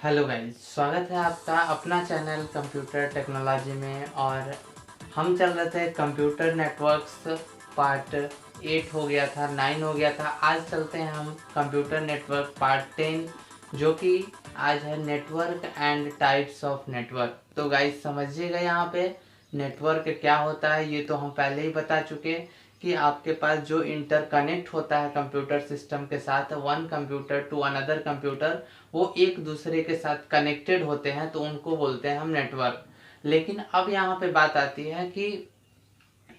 Hello guys, स्वागत है आपका अपना चैनल कंप्यूटर टेक्नोलॉजी में। और हम चल रहे थे कंप्यूटर नेटवर्क्स पार्ट 8 हो गया था, 9 हो गया था। आज चलते हैं हम कंप्यूटर नेटवर्क पार्ट 10, जो कि आज है network and types of network. तो गाइस समझिएगा, यहाँ पे नेटवर्क क्या होता है ये तो हम पहले ही बता चुके कि आपके पास जो इंटरकनेक्ट होता है कंप्यूटर सिस्टम के साथ, one computer to another computer, वो एक दूसरे के साथ कनेक्टेड होते हैं, तो उनको बोलते हैं हम नेटवर्क। लेकिन अब यहाँ पे बात आती है कि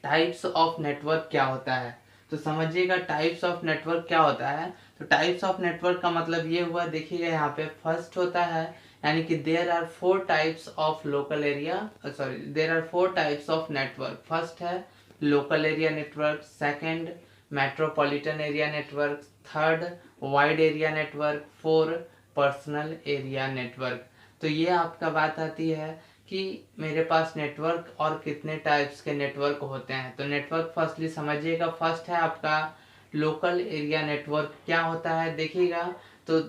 टाइप्स ऑफ नेटवर्क क्या होता है। तो समझिएगा टाइप्स ऑफ नेटवर्क क्या होता है। तो टाइप्स ऑफ नेटवर्क का मतलब ये हुआ, देखिएगा यहाँ पे फर्स्ट होता है, यानी कि there are 4 types of local area, sorry there are 4 types of network. First है local area network, second metropolitan area network, third wide area network, 4 personal area network. तो ये आपका बात आती है कि मेरे पास नेटवर्क और कितने टाइप्स के नेटवर्क होते हैं। तो नेटवर्क फर्स्टली समझिएगा, फर्स्ट है आपका लोकल एरिया नेटवर्क। क्या होता है देखिएगा, तो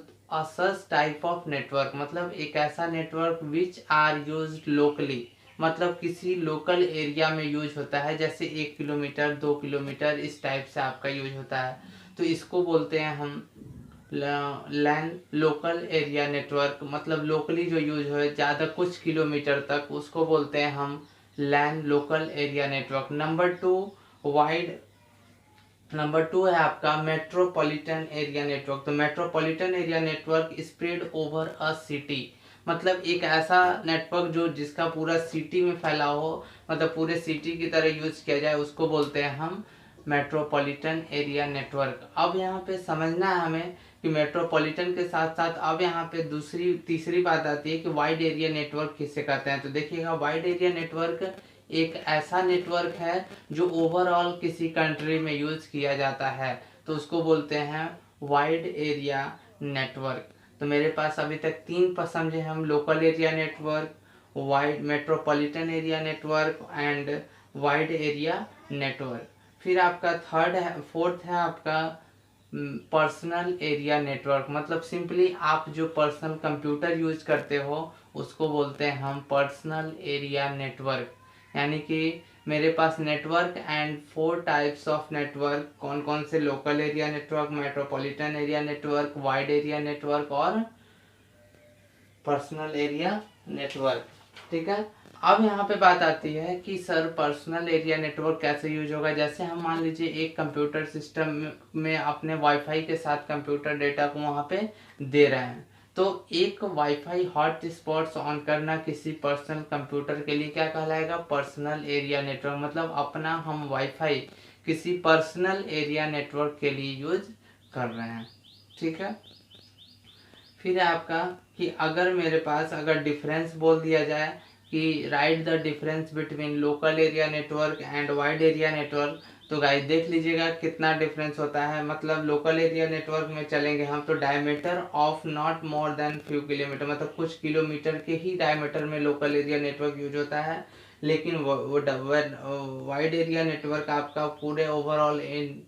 सच टाइप ऑफ नेटवर्क मतलब एक ऐसा network which are used locally, मतलब किसी लोकल एरिया में यूज होता है, जैसे 1 किलोमीटर 2 किलोमीटर इस टाइप से आपका यूज होता है। तो इसको बोलते हैं हम लैन लोकल एरिया नेटवर्क, मतलब लोकली जो यूज हो ज़्यादा कुछ किलोमीटर तक, उसको बोलते हैं हम LAN local area network. Number two है आपका मेट्रोपॉलिटन एरिया नेटवर्क। तो metropolitan area network spread over a city, मतलब एक ऐसा नेटवर्क जो जिसका पूरा सिटी में फैला हो, मतलब पूरे सिटी की तरह यूज किया जाए, उसको बोलते हैं हम मेट्रोपॉलिटन एरिया नेटवर्क। अब यहाँ पे समझना है हमें कि मेट्रोपॉलिटन के साथ साथ अब यहाँ पे दूसरी तीसरी बात आती है कि वाइड एरिया नेटवर्क किसे कहते हैं। तो देखिएगा, वाइड एरिया नेटवर्क एक ऐसा नेटवर्क है जो ओवरऑल किसी कंट्री में यूज किया जाता है, तो उसको बोलते हैं वाइड एरिया नेटवर्क। तो मेरे पास अभी तक 3 समझे हम, local area network, wide metropolitan area network and wide area network. फिर आपका फोर्थ है आपका पर्सनल एरिया नेटवर्क, मतलब सिंपली आप जो पर्सनल कंप्यूटर यूज करते हो उसको बोलते हैं हम पर्सनल एरिया नेटवर्क। यानी कि मेरे पास network and 4 types of network, कौन कौन से, local area network, metropolitan area network, wide area network और पर्सनल एरिया नेटवर्क। ठीक है। अब यहाँ पे बात आती है कि सर पर्सनल एरिया नेटवर्क कैसे यूज होगा। जैसे हम मान लीजिए एक कंप्यूटर सिस्टम में अपने वाईफाई के साथ कंप्यूटर डेटा को वहाँ पे दे रहे हैं, तो एक वाईफाई हॉट स्पॉट्स ऑन करना किसी पर्सनल कंप्यूटर के लिए क्या कहलाएगा, पर्सनल एरिया नेटवर्क। मतलब अपना हम वाईफाई किसी पर्सनल एरिया नेटवर्क के लिए यूज कर रहे हैं। ठीक है। फिर है आपका कि अगर मेरे पास अगर डिफरेंस बोल दिया जाए कि right the difference between local area network and wide area network, तो गाइस देख लीजिएगा कितना डिफरेंस होता है। मतलब लोकल एरिया नेटवर्क में चलेंगे हम तो diameter of not more than few kilometre, मतलब कुछ किलोमीटर के ही डायमीटर में लोकल एरिया नेटवर्क यूज होता है। लेकिन वो वाइड एरिया नेटवर्क आपका पूरे ओवरऑल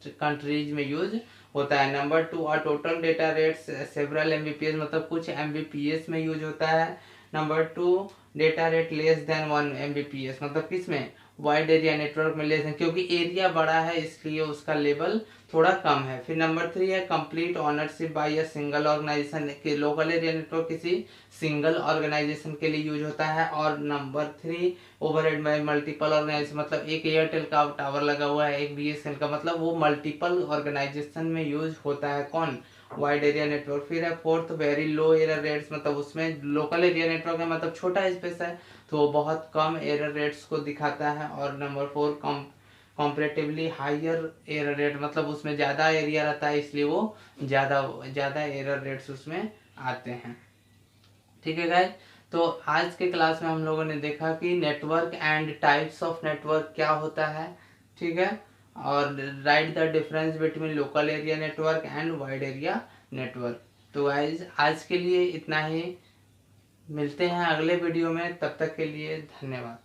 कंट्रीज में यूज होता है। नंबर 2, और total data rates several Mbps, मतलब कुछ एमबीपीएस में यूज होता है। Number 2, data rate less than 1 Mbps, मतलब किस में, वाइड एरिया नेटवर्क में लेस देन, क्योंकि एरिया बड़ा है इसलिए उसका लेवल थोड़ा कम है। फिर नंबर 3 है complete ownership by a single organisation, के लोकल एरिया नेटवर्क किसी सिंगल ऑर्गेनाइजेशन के लिए यूज होता है। और number 3 overhead by multiple organisation, मतलब एक एयरटेल का टावर लगा हुआ है, एक बीएसएनएल का, मतलब वो मल्टीपल ऑर्गेनाइजेशन में यूज होता है, कौन, वाइड एरिया नेटवर्क। फिर है fourth very low error rates, मतलब उसमें लोकल एरिया नेटवर्क है, मतलब छोटा स्पेस है तो वो बहुत कम एरर रेट्स को दिखाता है। और number 4 comparatively higher error rate, मतलब उसमें ज़्यादा एरिया रहता है इसलिए वो ज़्यादा एरर रेट्स उसमें आते हैं। ठीक है गाइस, तो आज के क्लास में हम लोगों ने देखा कि network and types of network क्या होता है। ठीक है। और right the difference between local area network and wide area network. तो गाइस आज के लिए इतना ही, मिलते हैं अगले वीडियो में, तब तक के लिए धन्यवाद।